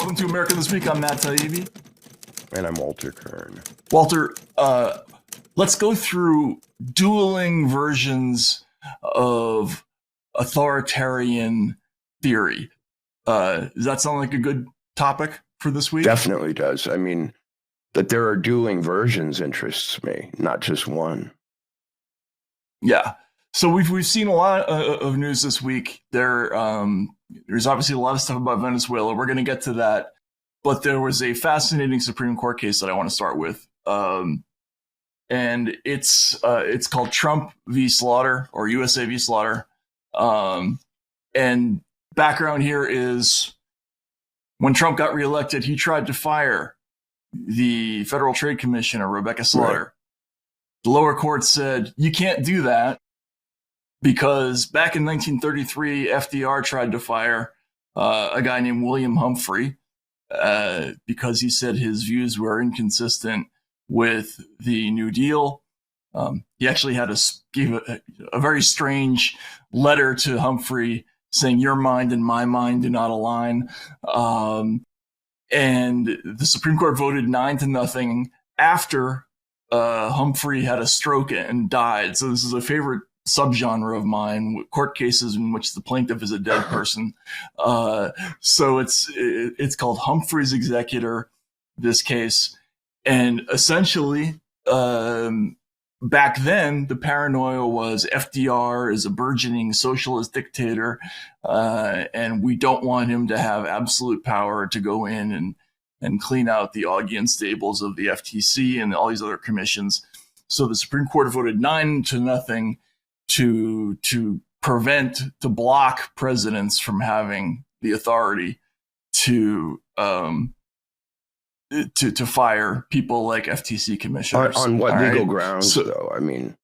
Welcome to America This Week. I'm Matt Taibbi. And I'm Walter Kern. Walter, let's go through dueling versions of authoritarian theory. Does that sound like a good topic for this week? Definitely does. I mean, that there are dueling versions interests me, not just one. Yeah. So we've seen a lot of news this week. There's obviously a lot of stuff about Venezuela. We're going to get to that. But there was a fascinating Supreme Court case that I want to start with. And it's called Trump v. Slaughter, or USA v. Slaughter. And background here is when Trump got reelected, he tried to fire the Federal Trade Commissioner, Rebecca Slaughter. Right. The lower court said, you can't do that because back in 1933, FDR tried to fire a guy named William Humphrey because he said his views were inconsistent with the New Deal. He actually gave a very strange letter to Humphrey saying your mind and my mind do not align. And the Supreme Court voted 9-0 after Humphrey had a stroke and died. So this is a favorite subgenre of mine, court cases in which the plaintiff is a dead person. So it's called Humphrey's Executor, this case. And essentially, back then, the paranoia was FDR is a burgeoning socialist dictator, and we don't want him to have absolute power to go in and clean out the Augean stables of the FTC and all these other commissions. So the Supreme Court voted 9-0 to block presidents from having the authority to fire people like FTC commissioners. On what legal grounds, though? I mean,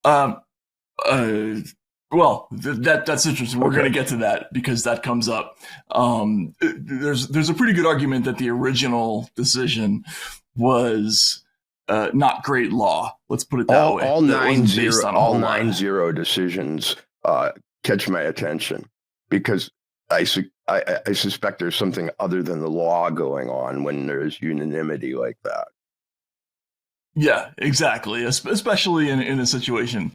well, that's interesting. We're going to get to that because that comes up. There's a pretty good argument that the original decision was not great law. Let's put it that way. All 9-0 decisions catch my attention because I suspect there's something other than the law going on when there's unanimity like that. Yeah, exactly. Especially in a situation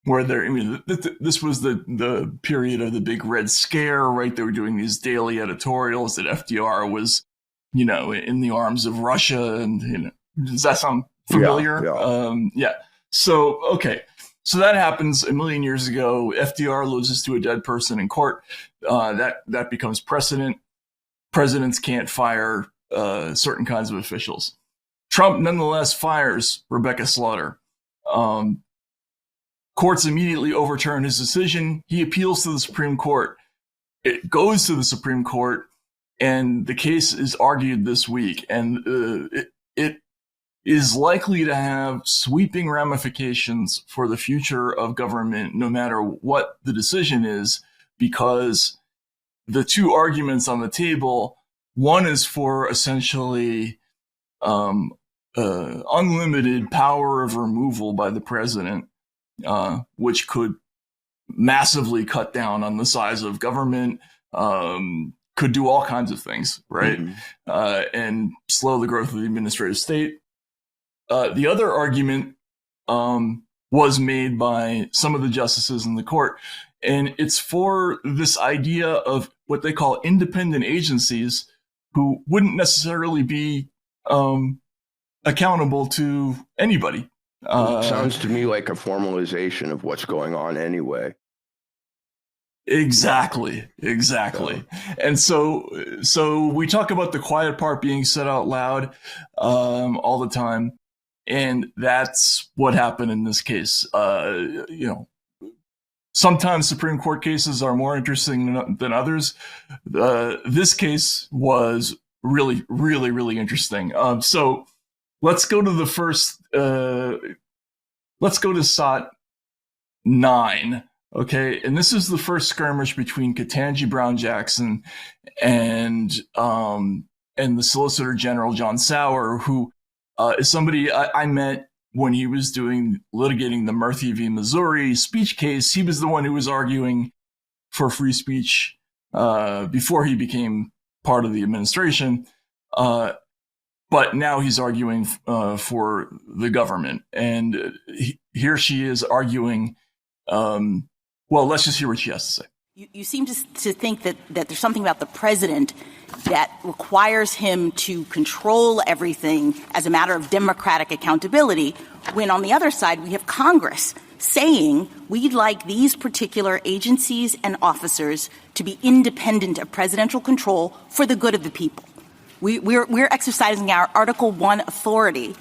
where this was the period of the big Red Scare, right? They were doing these daily editorials that FDR was, in the arms of Russia, and does that sound familiar? Yeah. So okay. So that happens a million years ago. FDR loses to a dead person in court. That becomes precedent. Presidents can't fire certain kinds of officials. Trump nonetheless fires Rebecca Slaughter. Courts immediately overturn his decision. He appeals to the Supreme Court. It goes to the Supreme Court, and the case is argued this week. And it is likely to have sweeping ramifications for the future of government, no matter what the decision is, because the two arguments on the table, one is for essentially unlimited power of removal by the president, which could massively cut down on the size of government, could do all kinds of things, right? Mm-hmm. And slow the growth of the administrative state. The other argument was made by some of the justices in the court, and it's for this idea of what they call independent agencies who wouldn't necessarily be accountable to anybody. Sounds to me like a formalization of what's going on anyway. Exactly. And so we talk about the quiet part being said out loud all the time. And that's what happened in this case. Sometimes Supreme Court cases are more interesting than others. This case was really, really, really interesting. So let's go to the first. Let's go to SOT 9. Okay, and this is the first skirmish between Ketanji Brown Jackson and the Solicitor General John Sauer, who is somebody I met when he was litigating the Murphy v. Missouri speech case. He was the one who was arguing for free speech before he became part of the administration. But now he's arguing for the government. And here she is arguing, well, let's just hear what she has to say. You seem to think that there's something about the president that requires him to control everything as a matter of democratic accountability, when on the other side we have Congress saying we'd like these particular agencies and officers to be independent of presidential control for the good of the people. We're exercising our Article 1 authority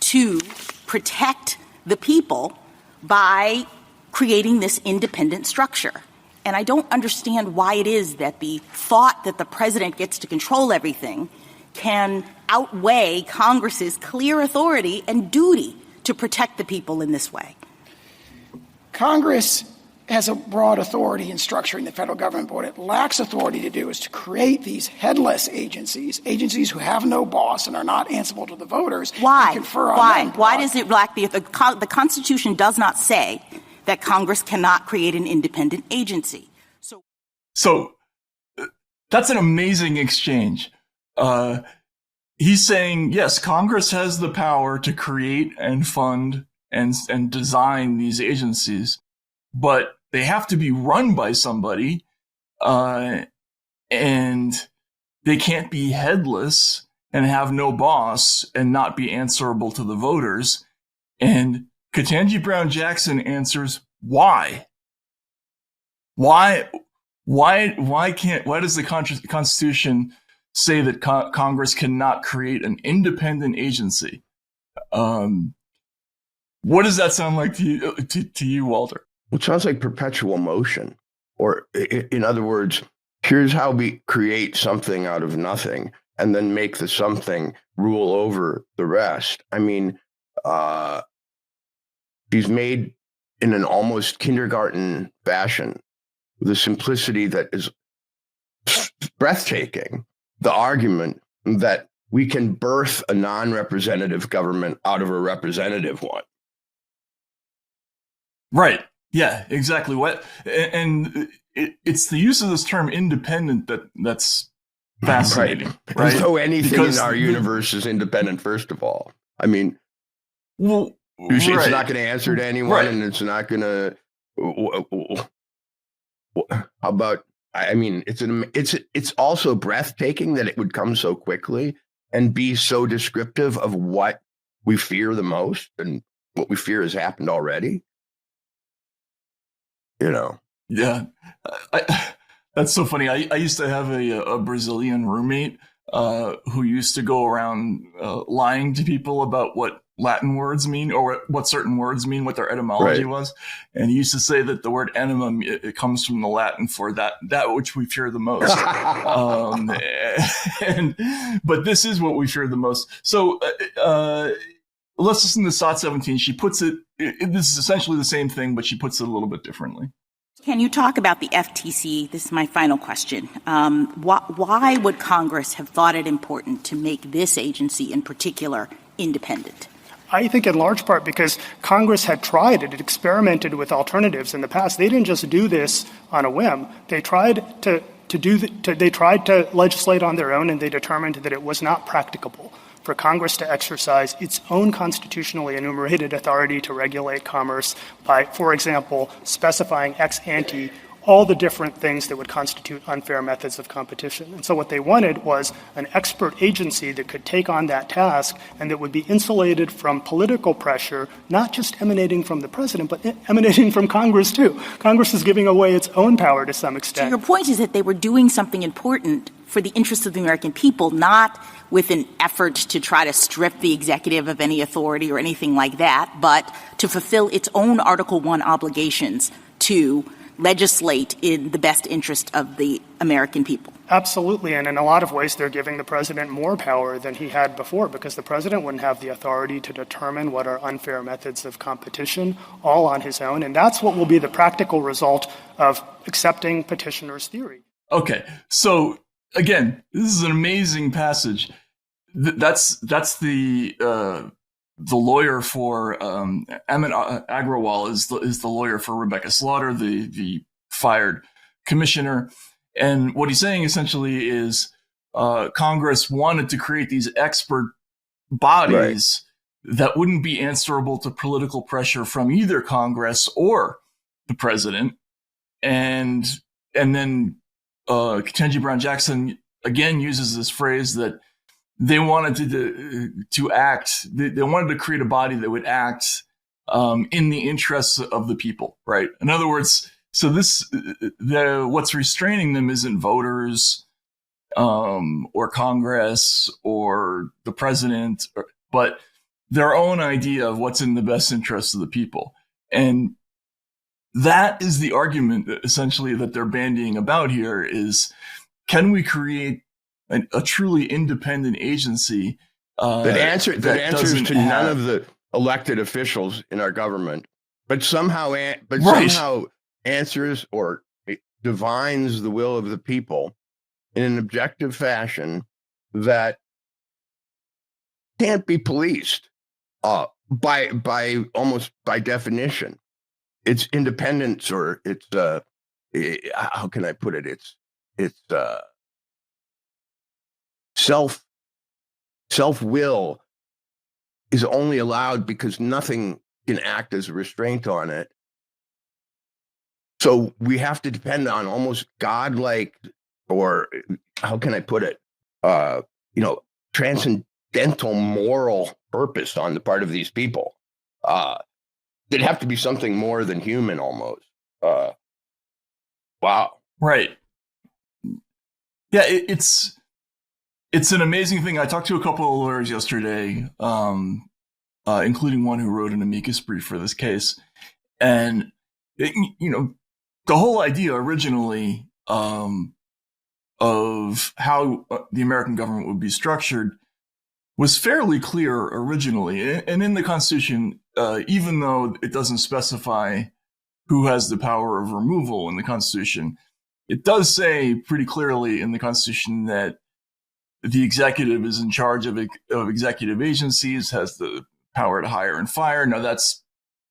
to protect the people by creating this independent structure. And I don't understand why it is that the thought that the president gets to control everything can outweigh Congress's clear authority and duty to protect the people in this way. Congress has a broad authority in structuring the federal government, but what it lacks authority to do is to create these headless agencies who have no boss and are not answerable to the voters. Why? Why? Why does it lack the Constitution does not say that Congress cannot create an independent agency. So that's an amazing exchange. He's saying, yes, Congress has the power to create and fund and design these agencies, but they have to be run by somebody, and they can't be headless and have no boss and not be answerable to the voters. And Ketanji Brown Jackson answers, why? Why does the Constitution say that Congress cannot create an independent agency? What does that sound like to you, Walter? It sounds like perpetual motion. Or in other words, here's how we create something out of nothing and then make the something rule over the rest. I mean, he's made in an almost kindergarten fashion with a simplicity that is breathtaking. The argument that we can birth a non-representative government out of a representative one. Right. Yeah, exactly. It's the use of this term independent that's fascinating. Right. As though anything in our universe is independent, first of all. I mean, well, it's not going to answer to anyone, and it's not going to. How about? I mean, it's also breathtaking that it would come so quickly and be so descriptive of what we fear the most, and what we fear has happened already. You know. Yeah, that's so funny. I used to have a Brazilian roommate who used to go around lying to people about what Latin words mean or what certain words mean, what their etymology was. And he used to say that the word animum, it comes from the Latin for that which we fear the most. But this is what we fear the most. So let's listen to SOT 17. She puts it, this is essentially the same thing, but she puts it a little bit differently. Can you talk about the FTC? This is my final question. Why would Congress have thought it important to make this agency in particular independent? I think in large part because Congress had tried it. It experimented with alternatives in the past. They didn't just do this on a whim. They tried to legislate on their own, and they determined that it was not practicable for Congress to exercise its own constitutionally enumerated authority to regulate commerce by, for example, specifying ex ante all the different things that would constitute unfair methods of competition. And so what they wanted was an expert agency that could take on that task and that would be insulated from political pressure, not just emanating from the president, but emanating from Congress too. Congress is giving away its own power to some extent. So your point is that they were doing something important for the interests of the American people, not with an effort to try to strip the executive of any authority or anything like that, but to fulfill its own Article 1 obligations to legislate in the best interest of the American people. Absolutely, and in a lot of ways they're giving the president more power than he had before, because the president wouldn't have the authority to determine what are unfair methods of competition all on his own, and that's what will be the practical result of accepting petitioner's theory. Okay, so again, this is an amazing passage. That's the lawyer for Amit Agrawal is the lawyer for Rebecca Slaughter, the fired commissioner, And what he's saying essentially is Congress wanted to create these expert bodies that wouldn't be answerable to political pressure from either Congress or the president. And then Ketanji Brown Jackson again uses this phrase that they wanted to act. They wanted to create a body that would act in the interests of the people, right? In other words, so what's restraining them isn't voters or Congress or the president, but their own idea of what's in the best interest of the people. And that is the argument essentially that they're bandying about here is, can we create a truly independent agency that answers to none of the elected officials in our government, but somehow answers or divines the will of the people in an objective fashion that can't be policed by almost by definition. It's independence, or it's how can I put it? It's self-will is only allowed because nothing can act as a restraint on it. So we have to depend on almost godlike, or how can I put it? Transcendental moral purpose on the part of these people. It'd have to be something more than human, almost. Wow. Right. Yeah, it's an amazing thing. I talked to a couple of lawyers yesterday, including one who wrote an amicus brief for this case. And, the whole idea originally of how the American government would be structured was fairly clear originally. And in the Constitution, even though it doesn't specify who has the power of removal in the Constitution, it does say pretty clearly in the Constitution that the executive is in charge of executive agencies, has the power to hire and fire. Now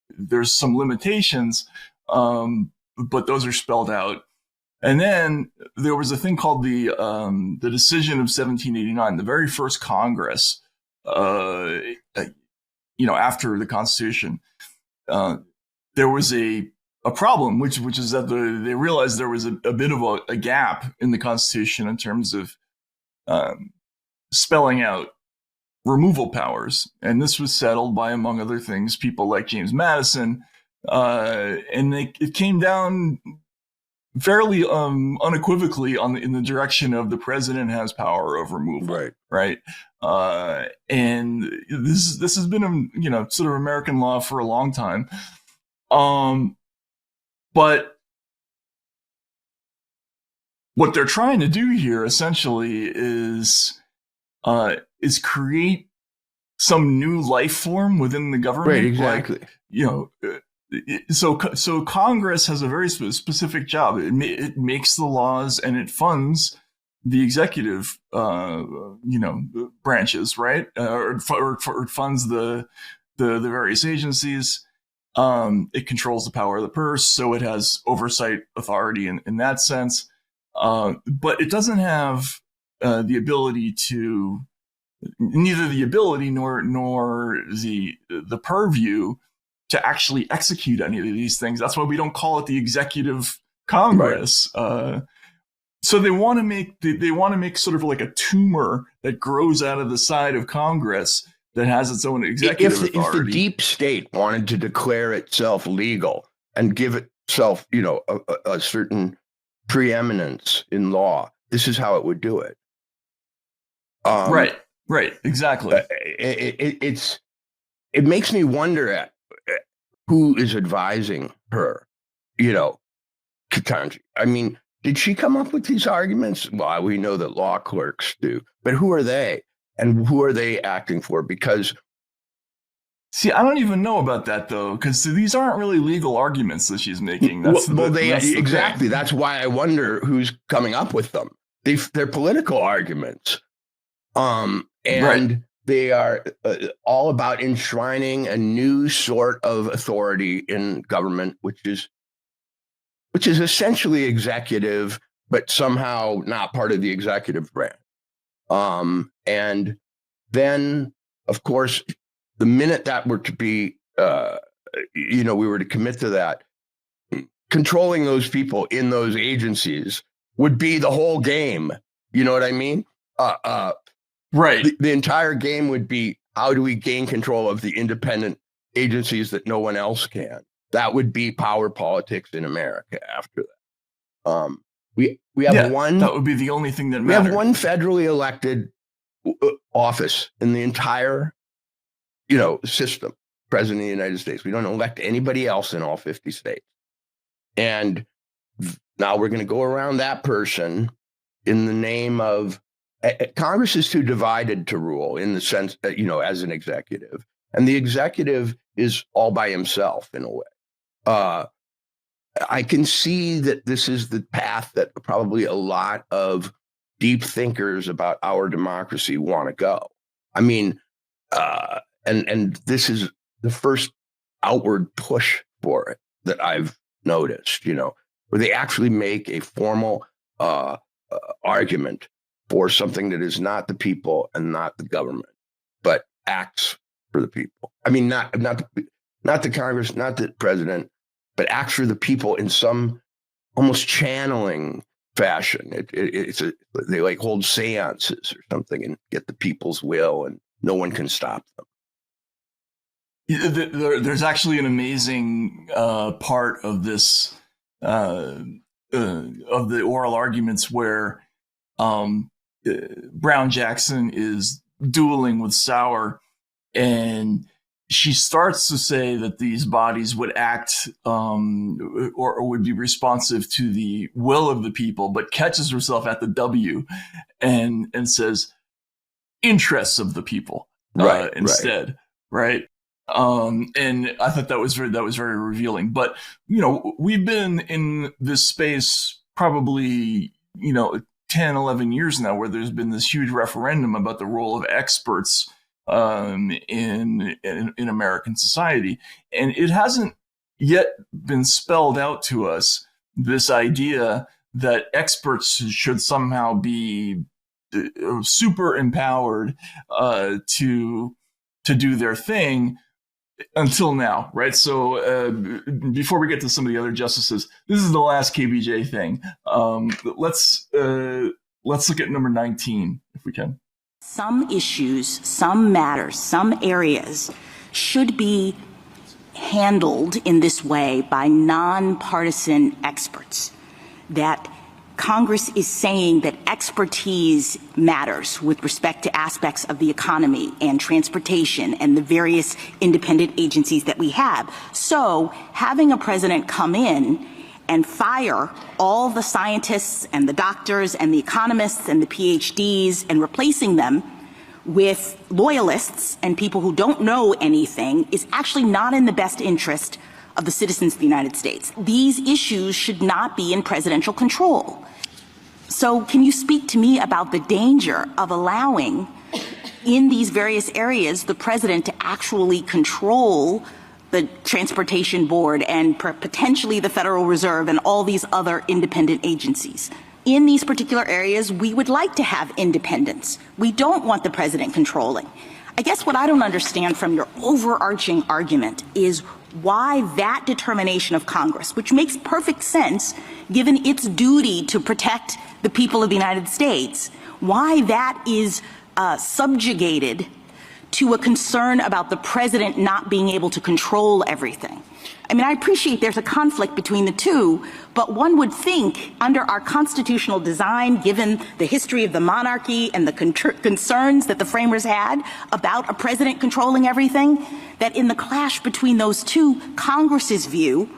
there's some limitations, but those are spelled out. And then there was a thing called the decision of 1789, the very first Congress, after the Constitution. There was a problem, which is that they realized there was a bit of a gap in the Constitution in terms of spelling out removal powers. And this was settled by, among other things, people like James Madison. And it came down fairly unequivocally in the direction of the president has power of removal. Right. And this has been sort of American law for a long time. But what they're trying to do here essentially is create some new life form within the government. Right, exactly. So Congress has a very specific job. It makes the laws and it funds the executive, branches, right? Or funds the various agencies. It controls the power of the purse, so it has oversight authority in that sense. But it doesn't have the ability to, neither the ability nor the purview to actually execute any of these things. That's why we don't call it the executive Congress. Right. So they want to make sort of like a tumor that grows out of the side of Congress that has its own executive authority. If the deep state wanted to declare itself legal and give itself, a certain preeminence in law, this is how it would do it. Right, exactly. It makes me wonder at who is advising her, Ketanji. I mean, did she come up with these arguments? Well, we know that law clerks do, but who are they? And who are they acting for? Because, see, I don't even know about that, though, because these aren't really legal arguments that she's making. Exactly. That's why I wonder who's coming up with them. They're political arguments. They are all about enshrining a new sort of authority in government, which is essentially executive, but somehow not part of the executive branch. And then, of course, the minute that were to be, we were to commit to that, controlling those people in those agencies would be the whole game. You know what I mean? Right. The entire game would be, how do we gain control of the independent agencies that no one else can? That would be power politics in America after that. We have one. That would be the only thing that mattered. We have one federally elected office in the entire, system, President of the United States. We don't elect anybody else in all 50 states. And now we're going to go around that person in the name of Congress is too divided to rule in the sense that, as an executive. And the executive is all by himself in a way. I can see that this is the path that probably a lot of deep thinkers about our democracy want to go. I mean, and this is the first outward push for it that I've noticed, where they actually make a formal argument for something that is not the people and not the government, but acts for the people. I mean, not the Congress, not the president, but acts for the people in some almost channeling fashion. They like hold seances or something and get the people's will, and no one can stop them. There's actually an amazing part of this of the oral arguments where Brown Jackson is dueling with Sauer, and she starts to say that these bodies would act or would be responsive to the will of the people, but catches herself at the W and says interests of the people instead, right? And I thought that was very revealing. But we've been in this space probably 10, 11 years now, where there's been this huge referendum about the role of experts in American society. And it hasn't yet been spelled out to us, this idea that experts should somehow be super empowered to do their thing until now, right? So before we get to some of the other justices, this is the last KBJ thing. Let's look at number 19, if we can. Some issues, some matters, some areas should be handled in this way by nonpartisan experts. That Congress is saying that expertise matters with respect to aspects of the economy and transportation and the various independent agencies that we have. So having a president come in and fire all the scientists and the doctors and the economists and the PhDs and replacing them with loyalists and people who don't know anything is actually not in the best interest of the citizens of the United States. These issues should not be in presidential control. So can you speak to me about the danger of allowing in these various areas the president to actually control the Transportation Board and potentially the Federal Reserve and all these other independent agencies? In these particular areas, we would like to have independence. We don't want the president controlling. I guess what I don't understand from your overarching argument is why that determination of Congress, which makes perfect sense given its duty to protect the people of the United States, why that is subjugated to a concern about the president not being able to control everything. I mean, I appreciate there's a conflict between the two, but one would think under our constitutional design, given the history of the monarchy and the concerns that the framers had about a president controlling everything, that in the clash between those two, Congress's view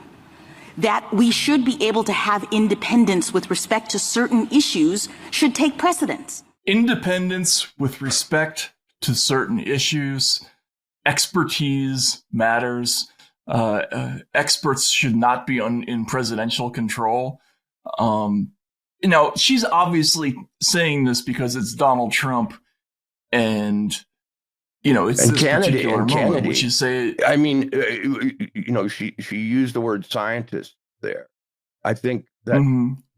that we should be able to have independence with respect to certain issues should take precedence. Independence with respect to certain issues, expertise matters. Experts should not be in presidential control. She's obviously saying this because it's Donald Trump, and it's and this Kennedy, particular and moment, Kennedy. which you say. I mean, she used the word scientist there. I think that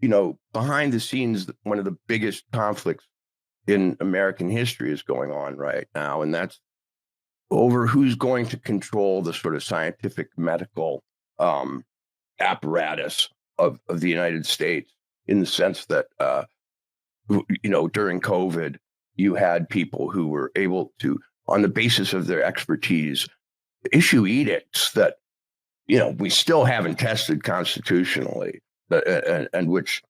behind the scenes, one of the biggest conflicts in American history is going on right now, and that's over who's going to control the sort of scientific medical apparatus of the United States, in the sense that during COVID, you had people who were able to, on the basis of their expertise, issue edicts that we still haven't tested constitutionally, and which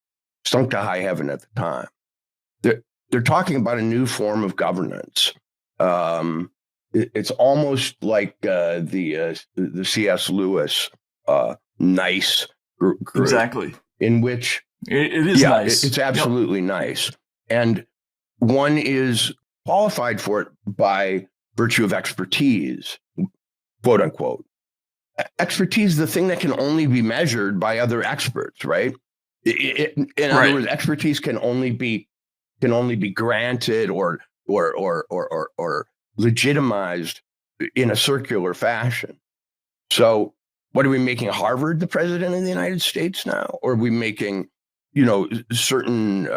stunk to high heaven at the time. They're talking about a new form of governance. It's almost like the C.S. Lewis nice group, exactly, in which it is nice. It's absolutely nice, and one is qualified for it by virtue of expertise, quote unquote. Expertise, the thing that can only be measured by other experts, right? In other words, expertise can only be granted or legitimized in a circular fashion. So, what are we making Harvard the president of the United States now? Or are we making, certain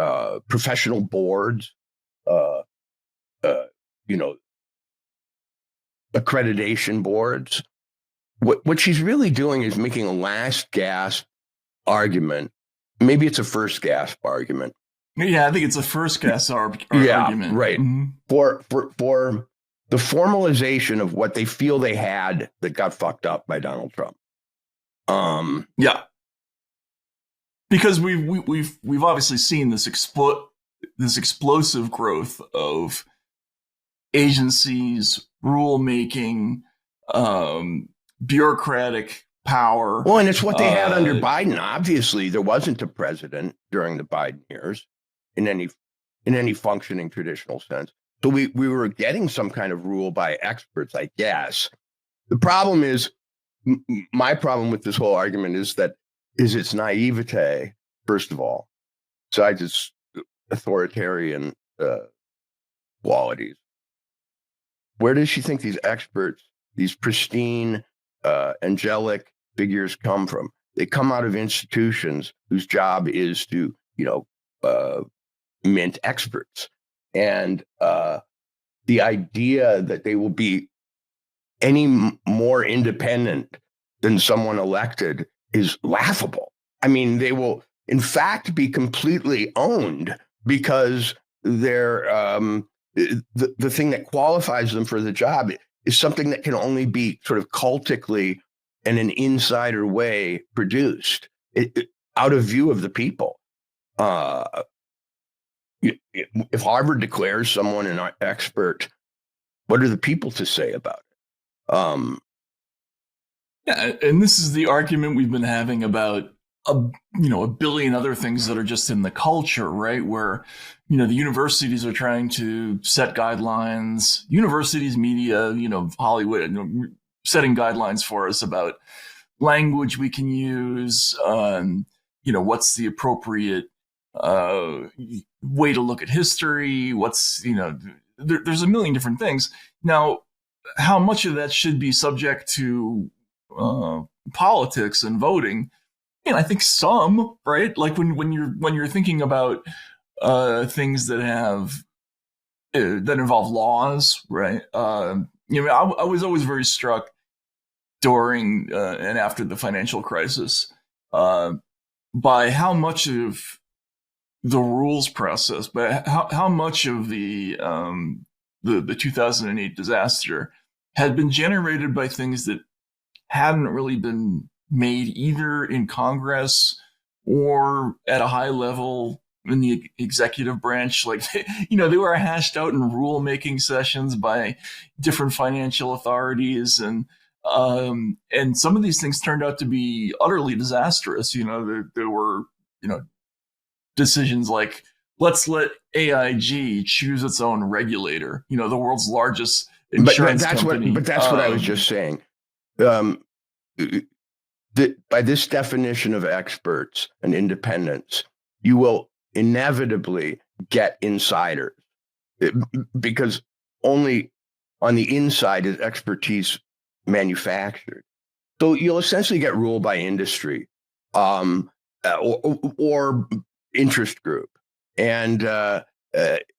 professional boards, accreditation boards? What she's really doing is making a last gasp argument. Maybe it's a first gasp argument. Yeah, I think it's a first gasp argument. Right. Mm-hmm. For the formalization of what they feel they had that got fucked up by Donald Trump. Yeah. Because we've obviously seen this explosive growth of agencies, rulemaking, bureaucratic power. Well, and it's what they had under Biden. Obviously, there wasn't a president during the Biden years in any functioning traditional sense. So we were getting some kind of rule by experts, I guess. The problem is, my problem with this whole argument is its naivete, first of all, besides its authoritarian qualities. Where does she think these experts, these pristine, angelic figures come from? They come out of institutions whose job is to, mint experts. And the idea that they will be any more independent than someone elected is laughable. I mean, they will, in fact, be completely owned because they're the thing that qualifies them for the job is something that can only be sort of cultically in an insider way produced out of view of the people. If Harvard declares someone an expert, what are the people to say about it? Yeah, and this is the argument we've been having about a billion other things that are just in the culture, right? Where, the universities are trying to set guidelines, universities, media, Hollywood, setting guidelines for us about language we can use, what's the appropriate way to look at history, there's a million different things. Now, how much of that should be subject to politics and voting? I think some, right? Like when you're thinking about things that involve laws, right? I was always very struck during and after the financial crisis by how much of the rules process, but how much of the 2008 disaster had been generated by things that hadn't really been made either in Congress or at a high level in the executive branch. Like, they were hashed out in rulemaking sessions by different financial authorities. And some of these things turned out to be utterly disastrous. There were, decisions like, let's let AIG choose its own regulator, the world's largest insurance company. But that's what I was just saying. By this definition of experts and independence, you will inevitably get insiders, because only on the inside is expertise manufactured. So you'll essentially get ruled by industry. or interest group. And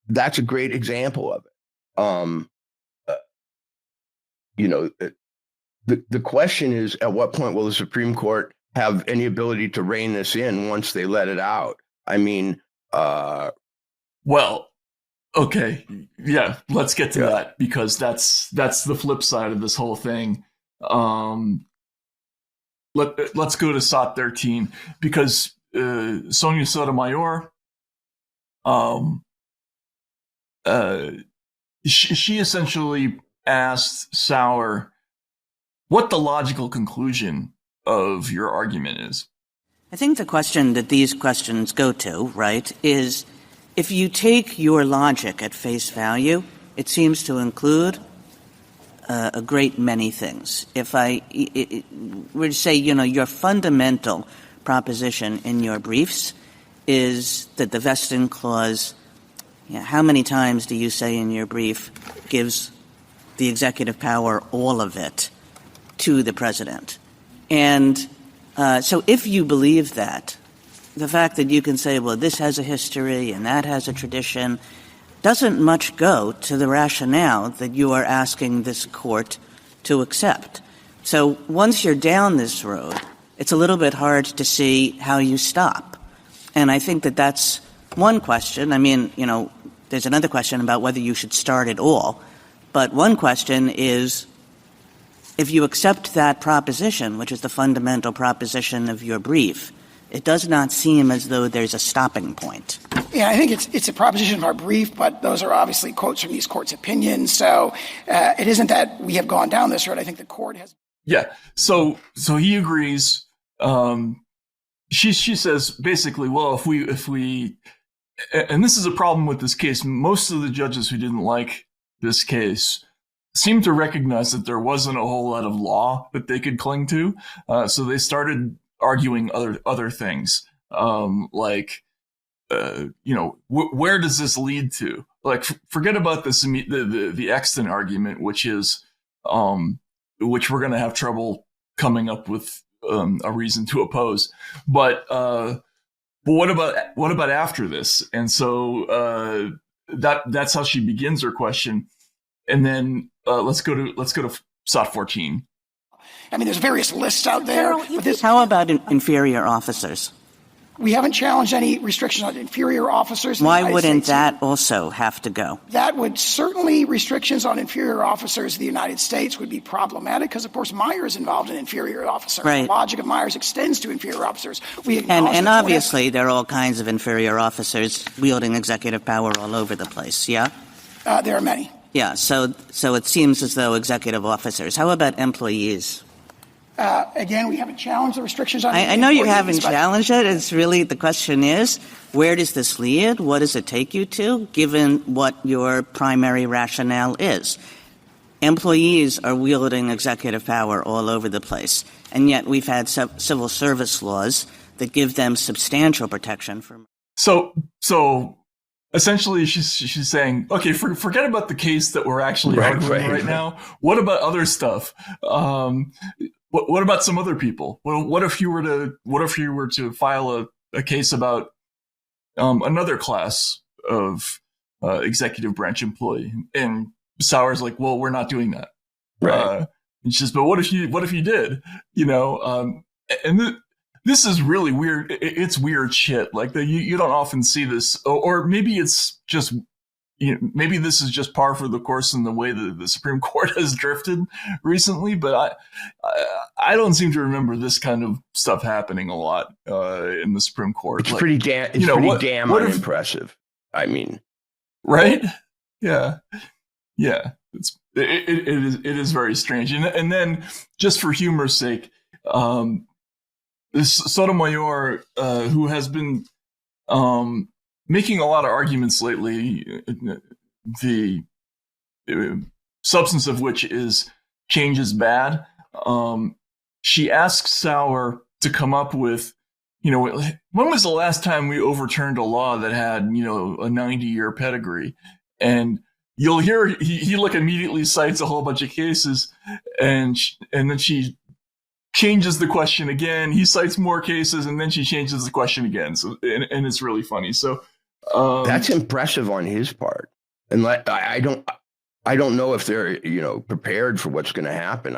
that's a great example of it. The question is, at what point will the Supreme Court have any ability to rein this in once they let it out? I mean, well, okay, yeah, let's get to that, because that's the flip side of this whole thing. Let's go to SOT 13, because Sonia Sotomayor, she essentially asked Sauer what the logical conclusion of your argument is. I think the question that these questions go to, right, is if you take your logic at face value, it seems to include a great many things. If I were to say, your fundamental proposition in your briefs is that the vesting clause, how many times do you say in your brief, gives the executive power, all of it, to the president? And so if you believe that, the fact that you can say, well, this has a history and that has a tradition, doesn't much go to the rationale that you are asking this court to accept. So once you're down this road, it's a little bit hard to see how you stop. And I think that that's one question. I mean, there's another question about whether you should start at all. But one question is, if you accept that proposition, which is the fundamental proposition of your brief, it does not seem as though there's a stopping point. Yeah, I think it's a proposition of our brief, but those are obviously quotes from these courts' opinions. So it isn't that we have gone down this road. I think the court has. Yeah. So he agrees. She says basically, well, if we, and this is a problem with this case. Most of the judges who didn't like this case seemed to recognize that there wasn't a whole lot of law that they could cling to. So they started arguing other things, like, where does this lead to? Like, forget about this, the Exton argument, which is, which we're going to have trouble coming up with a reason to oppose. But what about after this? And so that's how she begins her question. And then let's go to SOT 14. I mean, there's various lists out there. How about inferior officers? We haven't challenged any restrictions on inferior officers. Why wouldn't that also have to go? That would certainly, restrictions on inferior officers of the United States would be problematic because, of course, Meyer is involved in inferior officers. Right. The logic of Myers extends to inferior officers. And obviously there are all kinds of inferior officers wielding executive power all over the place, yeah? There are many. Yeah, so it seems as though executive officers. How about employees? Again, we haven't challenged the restrictions on I know you haven't challenged it. It's really, the question is, where does this lead? What does it take you to, given what your primary rationale is? Employees are wielding executive power all over the place, and yet we've had civil service laws that give them substantial protection from. So essentially, she's saying, okay, forget about the case that we're actually arguing right now. What about other stuff? What about some other people? Well, what if you were to file a case about another class of executive branch employee? And Sauer's like, well, we're not doing that. Right. And she says, but what if you did? This is really weird. It's weird shit. Like you don't often see this, or maybe it's just. Maybe this is just par for the course in the way that the Supreme Court has drifted recently, but I don't seem to remember this kind of stuff happening a lot in the Supreme Court. It's pretty damn unimpressive. I mean, right? Yeah. It is very strange. And then, just for humor's sake, this Sotomayor, who has been making a lot of arguments lately, the substance of which is change is bad. She asks Sauer to come up with, when was the last time we overturned a law that had, a 90-year pedigree? And you'll hear he immediately cites a whole bunch of cases, and then she changes the question again. He cites more cases, and then she changes the question again. So, and it's really funny. So that's impressive on his part. And I don't know if they're prepared for what's going to happen.